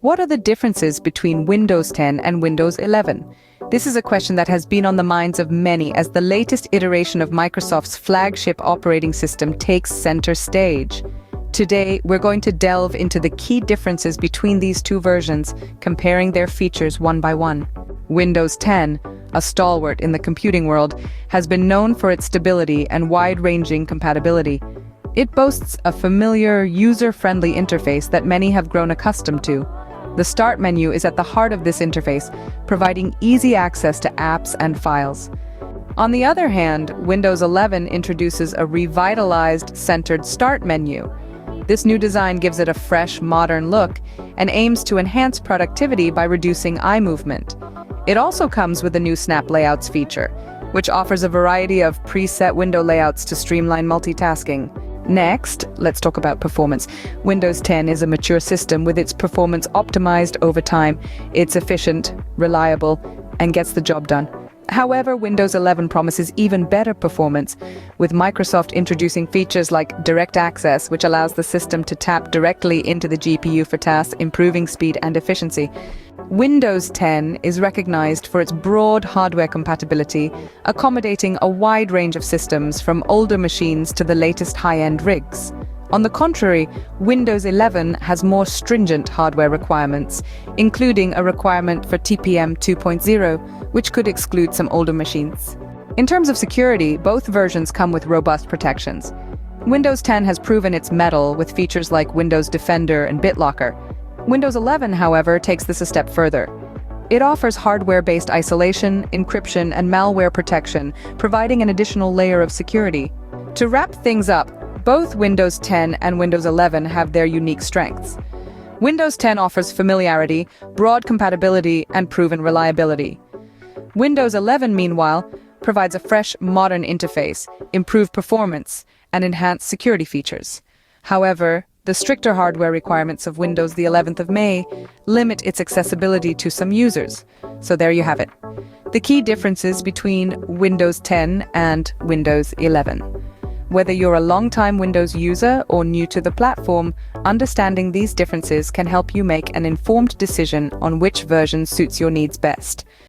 What are the differences between Windows 10 and Windows 11? This is a question that has been on the minds of many as the latest iteration of Microsoft's flagship operating system takes center stage. Today, we're going to delve into the key differences between these two versions, comparing their features one by one. Windows 10, a stalwart in the computing world, has been known for its stability and wide-ranging compatibility. It boasts a familiar, user-friendly interface that many have grown accustomed to. The Start menu is at the heart of this interface, providing easy access to apps and files. On the other hand, Windows 11 introduces a revitalized, centered Start menu. This new design gives it a fresh, modern look and aims to enhance productivity by reducing eye movement. It also comes with a new Snap Layouts feature, which offers a variety of preset window layouts to streamline multitasking. Next, let's talk about performance. Windows 10 is a mature system with its performance optimized over time. It's efficient, reliable, and gets the job done. However, Windows 11 promises even better performance, with Microsoft introducing features like Direct Access, which allows the system to tap directly into the GPU for tasks, improving speed and efficiency. Windows 10 is recognized for its broad hardware compatibility, accommodating a wide range of systems from older machines to the latest high-end rigs. On the contrary, Windows 11 has more stringent hardware requirements, including a requirement for TPM 2.0, which could exclude some older machines. In terms of security, both versions come with robust protections. Windows 10 has proven its mettle with features like Windows Defender and BitLocker. Windows 11, however, takes this a step further. It offers hardware-based isolation, encryption, and malware protection, providing an additional layer of security. To wrap things up, both Windows 10 and Windows 11 have their unique strengths. Windows 10 offers familiarity, broad compatibility, and proven reliability. Windows 11, meanwhile, provides a fresh, modern interface, improved performance, and enhanced security features. However, the stricter hardware requirements of Windows the 11th of May limit its accessibility to some users. So there you have it. The key differences between Windows 10 and Windows 11. Whether you're a long-time Windows user or new to the platform, understanding these differences can help you make an informed decision on which version suits your needs best.